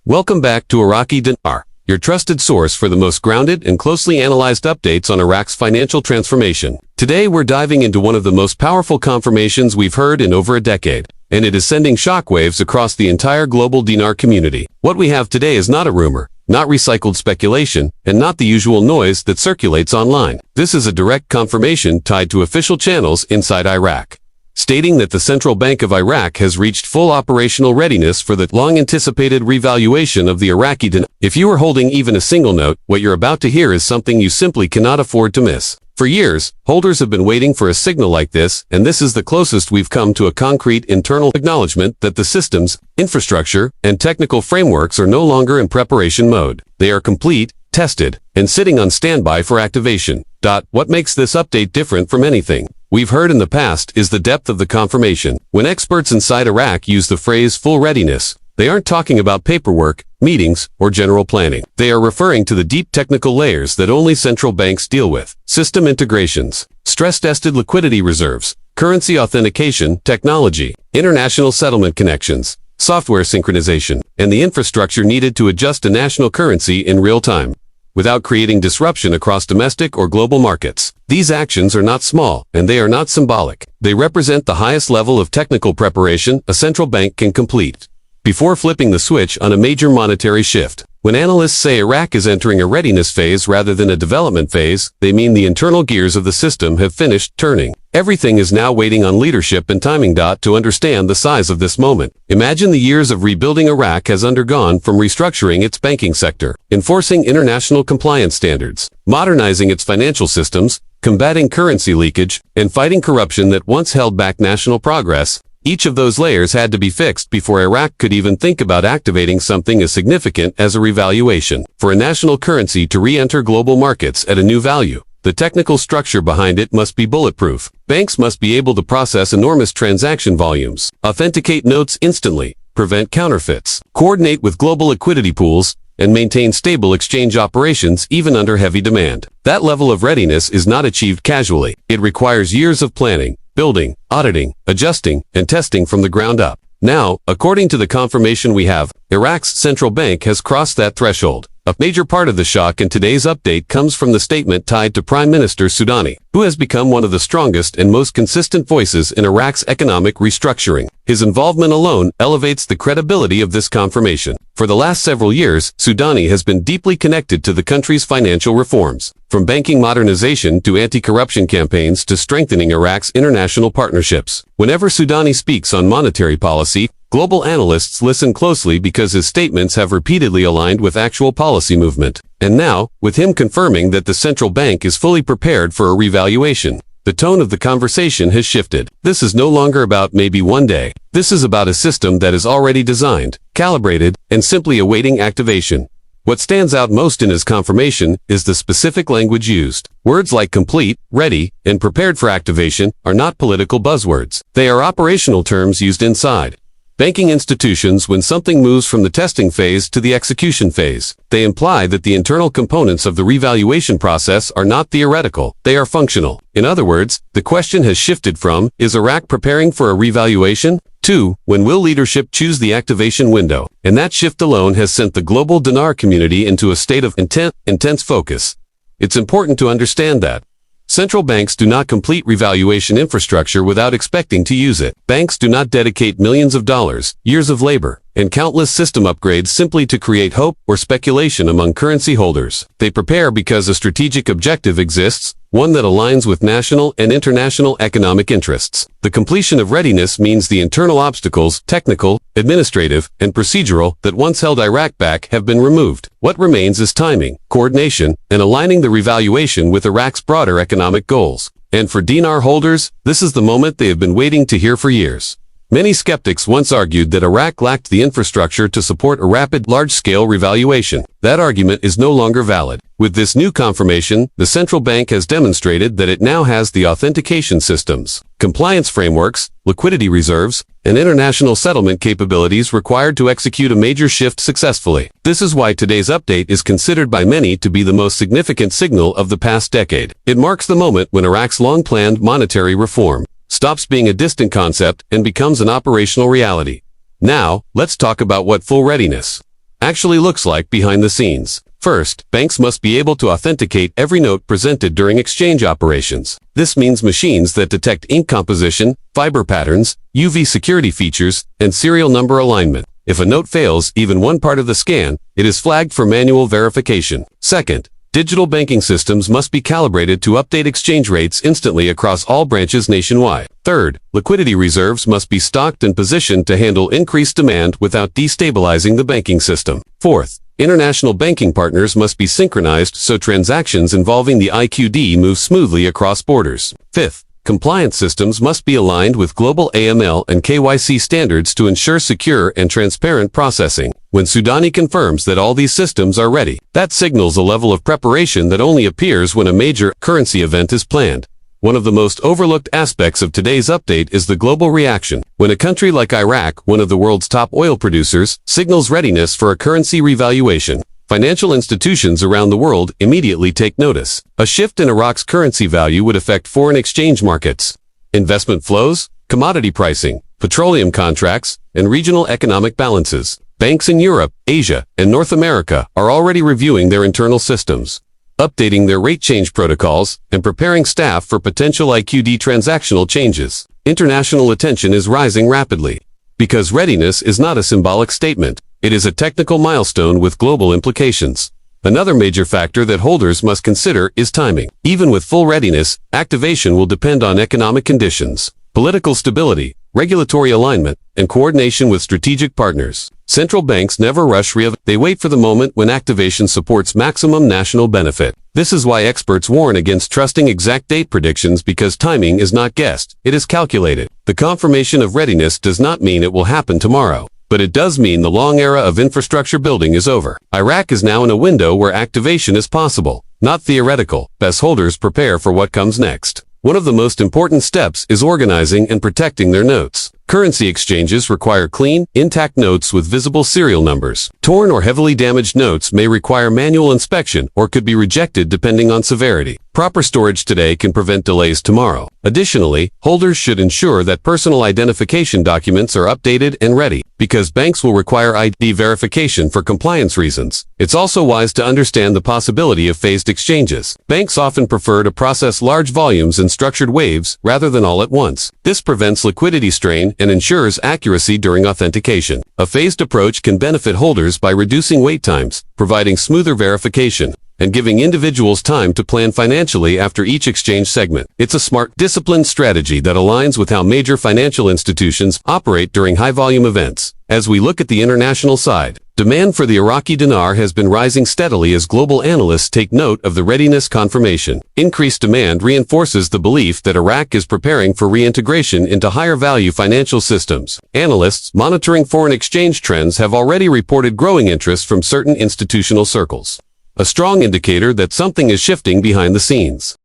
Welcome back to Iraqi Dinar, your trusted source for the most grounded and closely analyzed updates on Iraq's financial transformation. Today we're diving into one of the most powerful confirmations we've heard in over a decade, and it is sending shockwaves across the entire global dinar community. What we have today is not a rumor, not recycled speculation, and not the usual noise that circulates online. This is a direct confirmation tied to official channels inside Iraq, stating that the Central Bank of Iraq has reached full operational readiness for the long-anticipated revaluation of the Iraqi dinar. If you are holding even a single note, what you're about to hear is something you simply cannot afford to miss. For years, holders have been waiting for a signal like this, and this is the closest we've come to a concrete internal acknowledgement that the systems, infrastructure, and technical frameworks are no longer in preparation mode. They are complete, tested, and sitting on standby for activation. What makes this update different from anything we've heard in the past is the depth of the confirmation. When experts inside Iraq use the phrase full readiness, they aren't talking about paperwork, meetings, or general planning. They are referring to the deep technical layers that only central banks deal with: system integrations, stress-tested liquidity reserves, currency authentication technology, international settlement connections, software synchronization, and the infrastructure needed to adjust a national currency in real time, without creating disruption across domestic or global markets. These actions are not small, and they are not symbolic. They represent the highest level of technical preparation a central bank can complete before flipping the switch on a major monetary shift. When analysts say Iraq is entering a readiness phase rather than a development phase, they mean the internal gears of the system have finished turning. Everything is now waiting on leadership and timing. To understand the size of this moment, imagine the years of rebuilding Iraq has undergone, from restructuring its banking sector, enforcing international compliance standards, modernizing its financial systems, combating currency leakage, and fighting corruption that once held back national progress. Each of those layers had to be fixed before Iraq could even think about activating something as significant as a revaluation. For a national currency to re-enter global markets at a new value, the technical structure behind it must be bulletproof. Banks must be able to process enormous transaction volumes, authenticate notes instantly, prevent counterfeits, coordinate with global liquidity pools, and maintain stable exchange operations even under heavy demand. That level of readiness is not achieved casually. It requires years of planning, building, auditing, adjusting, and testing from the ground up. Now, according to the confirmation we have, Iraq's central bank has crossed that threshold. A major part of the shock in today's update comes from the statement tied to Prime Minister Sudani, who has become one of the strongest and most consistent voices in Iraq's economic restructuring. His involvement alone elevates the credibility of this confirmation. For the last several years, Sudani has been deeply connected to the country's financial reforms, from banking modernization to anti-corruption campaigns to strengthening Iraq's international partnerships. Whenever Sudani speaks on monetary policy, global analysts listen closely because his statements have repeatedly aligned with actual policy movement. And now, with him confirming that the central bank is fully prepared for a revaluation, the tone of the conversation has shifted. This is no longer about maybe one day. This is about a system that is already designed, calibrated, and simply awaiting activation. What stands out most in his confirmation is the specific language used. Words like complete, ready, and prepared for activation are not political buzzwords. They are operational terms used inside banking institutions when something moves from the testing phase to the execution phase. They imply that the internal components of the revaluation process are not theoretical, they are functional. In other words, the question has shifted from, is Iraq preparing for a revaluation? To, when will leadership choose the activation window? And that shift alone has sent the global dinar community into a state of intense focus. It's important to understand that central banks do not complete revaluation infrastructure without expecting to use it. Banks do not dedicate millions of dollars, years of labor, and countless system upgrades simply to create hope or speculation among currency holders. They prepare because a strategic objective exists, one that aligns with national and international economic interests. The completion of readiness means the internal obstacles, technical, administrative, and procedural, that once held Iraq back have been removed. What remains is timing, coordination, and aligning the revaluation with Iraq's broader economic goals. And for dinar holders, this is the moment they have been waiting to hear for years. Many skeptics once argued that Iraq lacked the infrastructure to support a rapid, large-scale revaluation. That argument is no longer valid. With this new confirmation, the central bank has demonstrated that it now has the authentication systems, compliance frameworks, liquidity reserves, and international settlement capabilities required to execute a major shift successfully. This is why today's update is considered by many to be the most significant signal of the past decade. It marks the moment when Iraq's long-planned monetary reform stops being a distant concept and becomes an operational reality. Now, let's talk about what full readiness actually looks like behind the scenes. First, banks must be able to authenticate every note presented during exchange operations. This means machines that detect ink composition, fiber patterns, UV security features, and serial number alignment. If a note fails even one part of the scan, it is flagged for manual verification. Second, digital banking systems must be calibrated to update exchange rates instantly across all branches nationwide. Third, liquidity reserves must be stocked and positioned to handle increased demand without destabilizing the banking system. Fourth, international banking partners must be synchronized so transactions involving the IQD move smoothly across borders. Fifth, compliance systems must be aligned with global AML and KYC standards to ensure secure and transparent processing. When Sudani confirms that all these systems are ready, that signals a level of preparation that only appears when a major currency event is planned. One of the most overlooked aspects of today's update is the global reaction. When a country like Iraq, one of the world's top oil producers, signals readiness for a currency revaluation, financial institutions around the world immediately take notice. A shift in Iraq's currency value would affect foreign exchange markets, investment flows, commodity pricing, petroleum contracts, and regional economic balances. Banks in Europe, Asia, and North America are already reviewing their internal systems, updating their rate change protocols, and preparing staff for potential IQD transactional changes. International attention is rising rapidly, because readiness is not a symbolic statement. It is a technical milestone with global implications. Another major factor that holders must consider is timing. Even with full readiness, activation will depend on economic conditions, political stability, regulatory alignment, and coordination with strategic partners. Central banks never rush they wait for the moment when activation supports maximum national benefit. This is why experts warn against trusting exact date predictions, because timing is not guessed, it is calculated. The confirmation of readiness does not mean it will happen tomorrow, but it does mean the long era of infrastructure building is over. Iraq is now in a window where activation is possible, not theoretical, as holders prepare for what comes next. One of the most important steps is organizing and protecting their notes. Currency exchanges require clean, intact notes with visible serial numbers. Torn or heavily damaged notes may require manual inspection or could be rejected depending on severity. Proper storage today can prevent delays tomorrow. Additionally, holders should ensure that personal identification documents are updated and ready, because banks will require ID verification for compliance reasons. It's also wise to understand the possibility of phased exchanges. Banks often prefer to process large volumes in structured waves rather than all at once. This prevents liquidity strain and ensures accuracy during authentication. A phased approach can benefit holders by reducing wait times, providing smoother verification, and giving individuals time to plan financially after each exchange segment. It's a smart, disciplined strategy that aligns with how major financial institutions operate during high-volume events. As we look at the international side, demand for the Iraqi dinar has been rising steadily as global analysts take note of the readiness confirmation. Increased demand reinforces the belief that Iraq is preparing for reintegration into higher-value financial systems. Analysts monitoring foreign exchange trends have already reported growing interest from certain institutional circles, a strong indicator that something is shifting behind the scenes.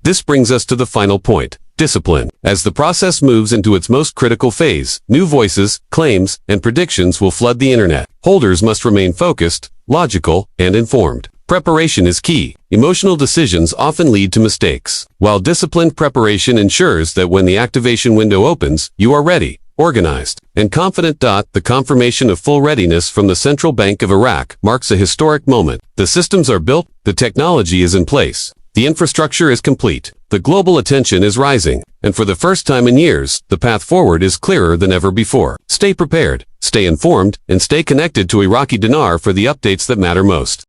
This brings us to the final point: discipline. As the process moves into its most critical phase, new voices, claims, and predictions will flood the internet. Holders must remain focused, logical, and informed. Preparation is key. Emotional decisions often lead to mistakes, while disciplined preparation ensures that when the activation window opens, you are ready, organized, and confident. The confirmation of full readiness from the Central Bank of Iraq marks a historic moment. The systems are built, the technology is in place, the infrastructure is complete, the global attention is rising, and for the first time in years, the path forward is clearer than ever before. Stay prepared, stay informed, and stay connected to Iraqi Dinar for the updates that matter most.